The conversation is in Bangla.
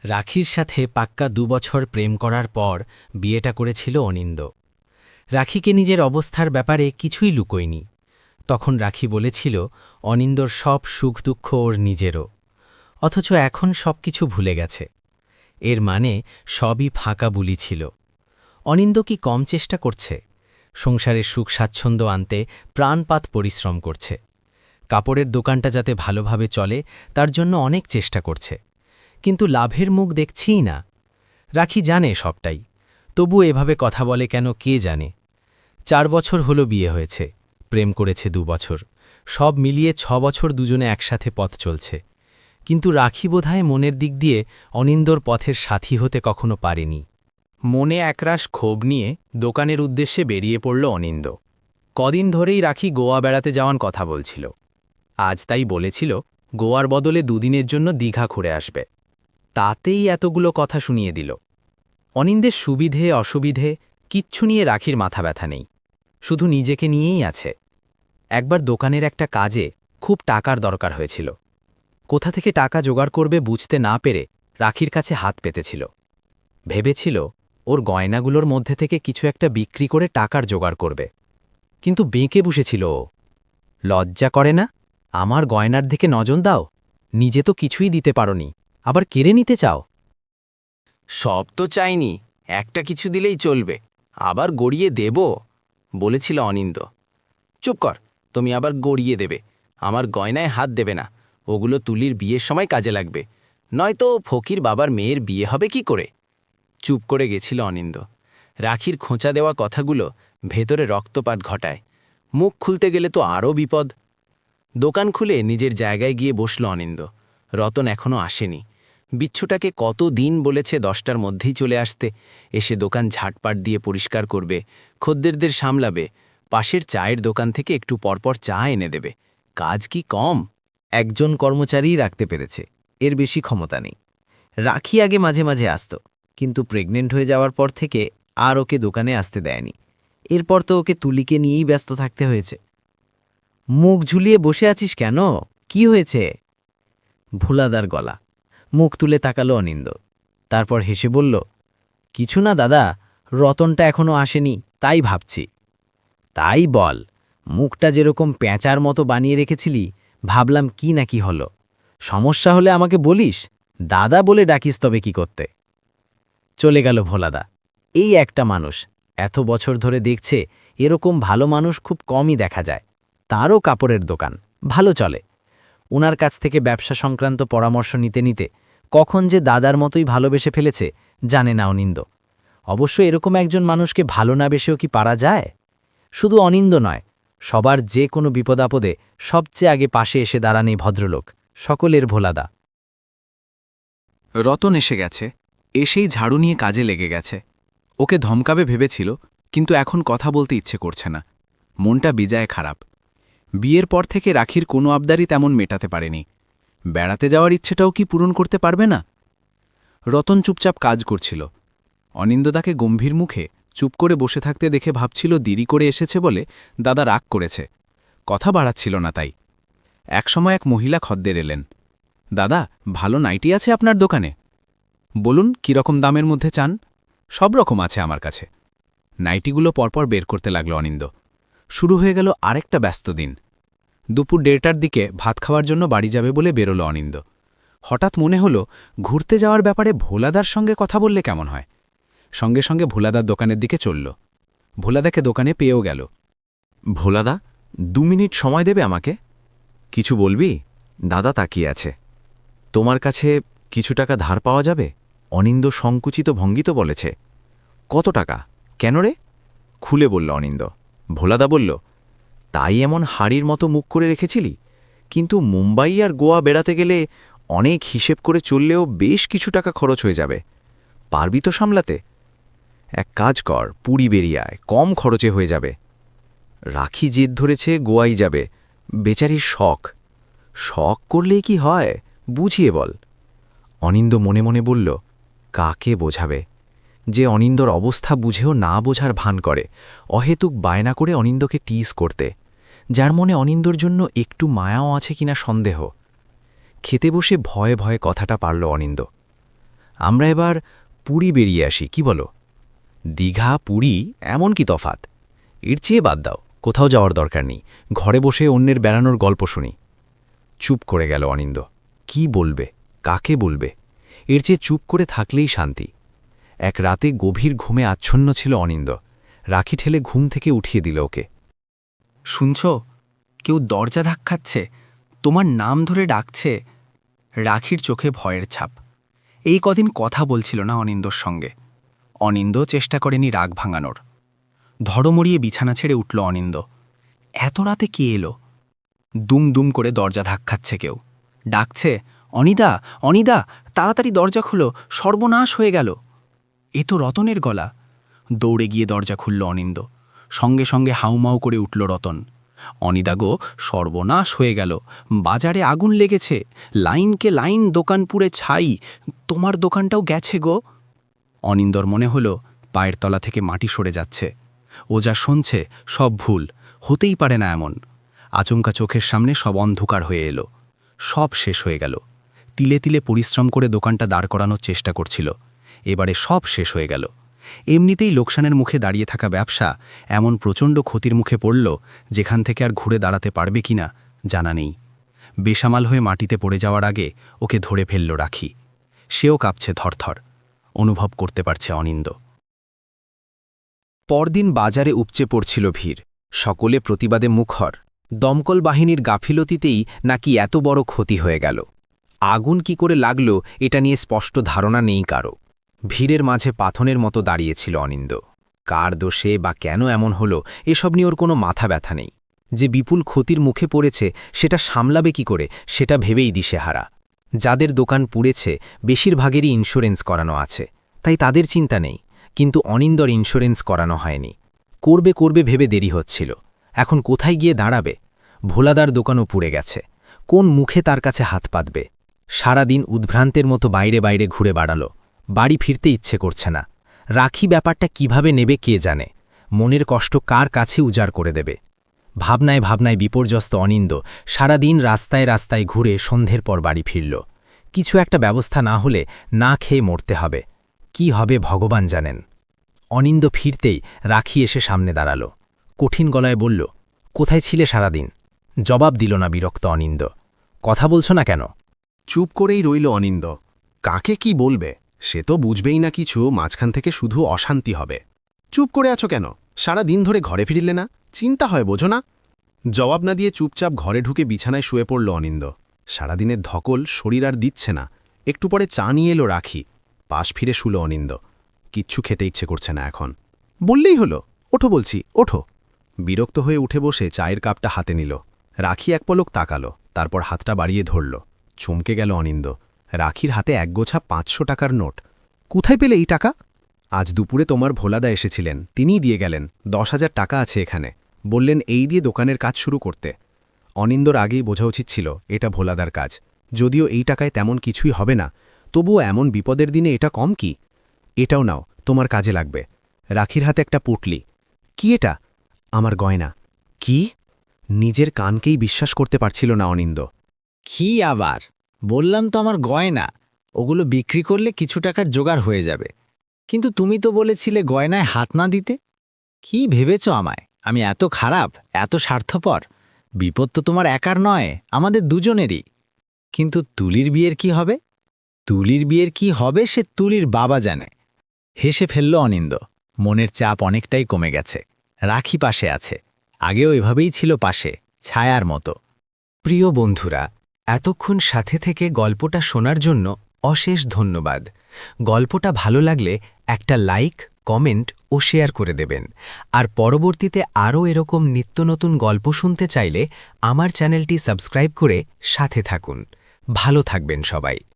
রাখির সাথে পাক্কা ২ বছর প্রেম করার পর বিয়েটা করেছিল অনিন্দ। রাখিকে নিজের অবস্থার ব্যাপারে কিছুই লুকোয়নি। তখন রাখি বলেছিল অনিন্দর সব সুখ দুঃখ ওর নিজেরও, অথচ এখন সবকিছু ভুলে গেছে। এর মানে সবই ফাঁকা বুলি ছিল। অনিন্দ কি কম চেষ্টা করছে? সংসারের সুখ স্বাচ্ছন্দ্য আনতে প্রাণপাত পরিশ্রম করছে। কাপড়ের দোকানটা যাতে ভালোভাবে চলে তার জন্য অনেক চেষ্টা করছে, কিন্তু লাভের মুখ দেখছিই না। রাখি জানে সবটাই, তবু এভাবে কথা বলে কেন কে জানে। ৪ বছর হলো বিয়ে হয়েছে, প্রেম করেছে ২ বছর, সব মিলিয়ে ৬ বছর দুজনে একসাথে পথ চলছে। কিন্তু রাখি বোধহয় মনের দিক দিয়ে অনিন্দর পথের সাথী হতে কখনো পারেনি। মনে একরাশ ক্ষোভ নিয়ে দোকানের উদ্দেশ্যে বেরিয়ে পড়ল অনিন্দ। কদিন ধরেই রাখি গোয়া বেড়াতে যাওয়ার কথা বলছিল। আজ তাই বলেছিল গোয়ার বদলে দুদিনের জন্য দীঘা ঘুরে আসবে। তাতেই এতগুলো কথা শুনিয়ে দিল। অনিন্দের সুবিধে অসুবিধে কিচ্ছু নিয়ে রাখির মাথা ব্যথা নেই, শুধু নিজেকে নিয়েই আছে। একবার দোকানের একটা কাজে খুব টাকার দরকার হয়েছিল। কোথা থেকে টাকা জোগাড় করবে বুঝতে না পেরে রাখির কাছে হাত পেতেছিল। ভেবেছিল ওর গয়নাগুলোর মধ্যে থেকে কিছু একটা বিক্রি করে টাকার জোগাড় করবে, কিন্তু বেঁকে বসেছিল ও। লজ্জা করে না? আমার গয়নার দিকে নজর দাও, নিজে তো কিছুই দিতে পারোনি, আবার কেড়ে নিতে চাও? সব তো চাইনি, একটা কিছু দিলেই চলবে, আবার গড়িয়ে দেব বলেছিল অনিন্দ। চুপ কর, তুমি আবার গড়িয়ে দেবে, আমার গয়নায় হাত দেবে না, ওগুলো তুলির বিয়ের সময় কাজে লাগবে, নয়তো ফকির বাবার মেয়ের বিয়ে হবে কি করে। চুপ করে গেছিল অনিন্দ। রাখির খোঁচা দেওয়া কথাগুলো ভেতরে রক্তপাত ঘটায়। মুখ খুলতে গেলে তো আরও বিপদ। দোকান খুলে নিজের জায়গায় গিয়ে বসল অনিন্দ। রতন এখনও আসেনি। বিচ্ছুটাকে কত দিন বলেছে 10টার মধ্যেই চলে আসতে, এসে দোকান ঝাটপাট দিয়ে পরিষ্কার করবে, খদ্দেরদের সামলাবে, পাশের চায়ের দোকান থেকে একটু পরপর চা এনে দেবে। কাজ কি কম? একজন কর্মচারীই রাখতে পেরেছে, এর বেশি ক্ষমতা নেই। রাখি আগে মাঝে মাঝে আসত, কিন্তু প্রেগনেন্ট হয়ে যাওয়ার পর থেকে আর ওকে দোকানে আসতে দেয়নি। এরপর তো ওকে তুলিকে নিয়েই ব্যস্ত থাকতে হয়েছে। মুখ ঝুলিয়ে বসে আছিস কেন? কি হয়েছে? ভোলাদার গলা। মুখ তুলে তাকালো অনিন্দ, তারপর হেসে বলল, কিছু না দাদা, রতনটা এখনো আসেনি, তাই ভাবছি। তাই বল, মুখটা যেরকম পেঁচার মতো বানিয়ে রেখেছিলি, ভাবলাম কি না কি হলো। সমস্যা হলে আমাকে বলিস, দাদা বলে ডাকিস তবে কি করতে। চলে গেল ভোলাদা। এই একটা মানুষ, এত বছর ধরে দেখছে এরকম ভালো মানুষ খুব কমই দেখা যায়। তারও কাপড়ের দোকান, ভালো চলে। উনার কাছ থেকে ব্যবসা সংক্রান্ত পরামর্শ নিতে নিতে কখন যে দাদার মতোই ভালোবেসে ফেলেছে জানে না অনিন্দ। অবশ্য এরকম একজন মানুষকে ভালো না বেসেও কি পারা যায়? শুধু অনিন্দ নয়, সবার যে কোনো বিপদাপদে সবচেয়ে আগে পাশে এসে দাঁড়ান এই ভদ্রলোক, সকলের ভোলাদা। রতন এসে গেছে, এসেই ঝাড়ু নিয়ে কাজে লেগে গেছে। ওকে ধমকাবে ভেবেছিল, কিন্তু এখন কথা বলতে ইচ্ছে করছে না। মনটা বিজায় খারাপ। বিয়ের পর থেকে রাখির কোনো আবদারই তেমন মেটাতে পারেনি। বেড়াতে যাওয়ার ইচ্ছেটাও কি পূরণ করতে পারবে না? রতন চুপচাপ কাজ করছিল। অনিন্দ তাকে গম্ভীর মুখে চুপ করে বসে থাকতে দেখে ভাবছিল দেরি করে এসেছে বলে দাদা রাগ করেছে, কথা বাড়াচ্ছিল না তাই। একসময় এক মহিলা খদ্দের এলেন। দাদা, ভালো নাইটি আছে আপনার দোকানে? বলুন কীরকম দামের মধ্যে চান? সব রকম আছে আমার কাছে। নাইটিগুলো পরপর বের করতে লাগল অনিন্দ। শুরু হয়ে গেল আরেকটা ব্যস্ত দিন। দুপুর 1:30টার দিকে ভাত খাওয়ার জন্য বাড়ি যাবে বলে বেরোল অনিন্দ। হঠাৎ মনে হলো ঘুরতে যাওয়ার ব্যাপারে ভোলাদার সঙ্গে কথা বললে কেমন হয়। সঙ্গে সঙ্গে ভোলাদার দোকানের দিকে চলল। ভোলাদাকে দোকানে পেয়েও গেল। ভোলাদা, 2 মিনিট সময় দেবে আমাকে? কিছু বলবি? দাদা তাকিয়ে আছে। তোমার কাছে কিছু টাকা ধার পাওয়া যাবে? অনিন্দ সংকুচিত ভঙ্গিত বলেছে। কত টাকা? কেন রে? খুলে বলল অনিন্দ। ভোলাদা বলল, তাই এমন হাড়ির মতো মুখ করে রেখেছিলি? কিন্তু মুম্বাই আর গোয়া বেড়াতে গেলে অনেক হিসেব করে চললেও বেশ কিছু টাকা খরচ হয়ে যাবে। পারবি তো সামলাতে? এক কাজ কর, পুরী বেরিয়ে আয়, কম খরচে হয়ে যাবে। রাখি জেদ ধরেছে গোয়াই যাবে, বেচারির শখ। শখ করলেই কি হয়, বুঝিয়ে বল। অনিন্দ মনে মনে বলল, কাকে বোঝাবে? যে অনিন্দর অবস্থা বুঝেও না বোঝার ভান করে, অহেতুক বায়না করে অনিন্দকে টিজ করতে, যার মনে অনিন্দর জন্য একটু মায়াও আছে কিনা সন্দেহ। খেতে বসে ভয়ে ভয়ে কথাটা পারল অনিন্দ। আমরা এবার পুরী বেরিয়ে আসি, কি বলো? দীঘা, পুরী, এমন কি তফাত? এর চেয়ে বাদ দাও, কোথাও যাওয়ার দরকার নেই, ঘরে বসে অন্যের বেড়ানোর গল্প শুনি। চুপ করে গেল অনিন্দ। কি বলবে, কাকে বলবে? এর চেয়ে চুপ করে থাকলেই শান্তি। এক রাতে গভীর ঘুমে আচ্ছন্ন ছিল অনিন্দ। রাখি ঠেলে ঘুম থেকে উঠিয়ে দিল ওকে। শুনছ, কেউ দরজা ধাক্কাচ্ছে, তোমার নাম ধরে ডাকছে। রাখির চোখে ভয়ের ছাপ। এই কদিন কথা বলছিল না অনিন্দর সঙ্গে। অনিন্দ চেষ্টা করেনি রাগ ভাঙানোর। ধড়মড়িয়ে বিছানা ছেড়ে উঠল অনিন্দ। এত রাতে কে এলো? দুম দুম করে দরজা ধাক্কাচ্ছে কেউ, ডাকছে, অনিদা, অনিদা, তাড়াতাড়ি দরজা খুলো, সর্বনাশ হয়ে গেল। এ তো রতনের গলা। দৌড়ে গিয়ে দরজা খুলল অনিন্দ। সঙ্গে সঙ্গে হাউমাউ করে উঠল রতন। অনিদা গো, সর্বনাশ হয়ে গেল, বাজারে আগুন লেগেছে, লাইনকে লাইন, দোকান পুড়ে ছাই, তোমার দোকানটাও গেছে গো। অনিন্দর মনে হলো পায়ের তলা থেকে মাটি সরে যাচ্ছে। ও যা শুনছে সব ভুল, হতেই পারে না এমন। আচমকা চোখের সামনে সব অন্ধকার হয়ে এলো। সব শেষ হয়ে গেল। তিলে তিলে পরিশ্রম করে দোকানটা দাঁড় করানোর চেষ্টা করছিল, এবারে সব শেষ হয়ে গেল। এমনিতেই লোকসানের মুখে দাঁড়িয়ে থাকা ব্যবসা এমন প্রচণ্ড ক্ষতির মুখে পড়ল, যেখান থেকে আর ঘুরে দাঁড়াতে পারবে কিনা জানা নেই। বেসামাল হয়ে মাটিতে পড়ে যাওয়ার আগে ওকে ধরে ফেলল রাখি। সেও কাঁপছে থরথর, অনুভব করতে পারছে অনিন্দ। পরদিন বাজারে উপচে পড়ছিল ভিড়, সকলে প্রতিবাদে মুখর। দমকল বাহিনীর গাফিলতিতেই নাকি এত বড় ক্ষতি হয়ে গেল। আগুন কি করে লাগল এটা নিয়ে স্পষ্ট ধারণা নেই কারো। ভিড়ের মাঝে পাথনের মতো দাঁড়িয়েছিল অনিন্দ। কার দোষে বা কেন এমন হলো এসব নিয়ে ওর কোনো মাথা ব্যথা নেই। যে বিপুল ক্ষতির মুখে পড়েছে সেটা সামলাবে কি করে সেটা ভেবেই দিশেহারা। যাদের দোকান পুড়েছে বেশিরভাগেরই ইন্স্যুরেন্স করানো আছে, তাই তাদের চিন্তা নেই। কিন্তু অনিন্দর ইন্স্যুরেন্স করানো হয়নি। করবে করবে ভেবে দেরি হচ্ছিল। এখন কোথায় গিয়ে দাঁড়াবে? ভোলাদার দোকানও পুড়ে গেছে, কোন মুখে তার কাছে হাত পাতবে? সারাদিন উদ্ভ্রান্তের মতো বাইরে বাইরে ঘুরে বেড়ালো, বাড়ি ফিরতে ইচ্ছে করছে না। রাখি ব্যাপারটা কিভাবে নেবে কে জানে, মনের কষ্ট কার কাছে উজাড় করে দেবে। ভাবনায় ভাবনায় বিপর্যস্ত অনিন্দ সারাদিন রাস্তায় রাস্তায় ঘুরে সন্ধ্যের পর বাড়ি ফিরল। কিছু একটা ব্যবস্থা না হলে না খেয়ে মরতে হবে। কি হবে ভগবান জানেন। অনিন্দ ফিরতেই রাখি এসে সামনে দাঁড়াল, কঠিন গলায় বলল, কোথায় ছিলে সারাদিন? জবাব দিল না বিরক্ত অনিন্দ। কথা বলছ না কেন? চুপ করেই রইল অনিন্দ। কাকে কি বলবে সে তো বুঝবেই না কিছু, মাঝখান থেকে শুধু অশান্তি হবে। চুপ করে আছো কেন? সারা দিন ধরে ঘরে ফিরলে না? চিন্তা হয় বোঝো না? জবাব না দিয়ে চুপচাপ ঘরে ঢুকে বিছানায় শুয়ে পড়ল অনিন্দ। সারাদিনের ধকল শরীর আর দিচ্ছে না। একটু পরে চা নিয়ে এলো রাখি। পাশ ফিরে শুলো অনিন্দ। কিচ্ছু খেতে ইচ্ছে করছে না এখন। বললেই হলো, ওঠো বলছি, ওঠো। বিরক্ত হয়ে উঠে বসে চায়ের কাপটা হাতে নিল। রাখি এক পলক তাকালো, তারপর হাতটা বাড়িয়ে ধরল। চমকে গেল অনিন্দ। রাখির হাতে একগোছা 500 টাকার নোট। কোথায় পেলে এই টাকা? আজ দুপুরে তোমার ভোলাদা এসেছিলেন, তিনিই দিয়ে গেলেন। 10,000 টাকা আছে এখানে, বললেন এই দিয়ে দোকানের কাজ শুরু করতে। অনিন্দর আগেই বোঝা উচিত ছিল এটা ভোলাদার কাজ। যদিও এই টাকায় তেমন কিছুই হবে না, তবুও এমন বিপদের দিনে এটা কম কি? এটাও নাও, তোমার কাজে লাগবে। রাখির হাতে একটা পুটলি। কি এটা? আমার গয়না। কি? নিজের কানকেই বিশ্বাস করতে পারছিল না অনিন্দ। কি আবার? বললাম তো আমার গয়না, ওগুলো বিক্রি করলে কিছু টাকার জোগাড় হয়ে যাবে। কিন্তু তুমি তো বলেছিলে গয়নায় হাত না দিতে। কি ভেবেছ আমায়? আমি এত খারাপ, এত স্বার্থপর? বিপদ তো তোমার একার নয়, আমাদের দুজনেরই। কিন্তু তুলির বিয়ের কি হবে? তুলির বিয়ের কি হবে সে তুলির বাবা জানে। হেসে ফেলল অনিন্দ। মনের চাপ অনেকটাই কমে গেছে। রাখি পাশে আছে, আগেও এভাবেই ছিল পাশে, ছায়ার মতো। প্রিয় বন্ধুরা, এতক্ষণ সাথে থেকে গল্পটা শোনার জন্য অশেষ ধন্যবাদ। গল্পটা ভালো লাগলে একটা লাইক, কমেন্ট ও শেয়ার করে দেবেন। আর পরবর্তীতে আরও এরকম নিত্য নতুন গল্প শুনতে চাইলে আমার চ্যানেলটি সাবস্ক্রাইব করে সাথে থাকুন। ভালো থাকবেন সবাই।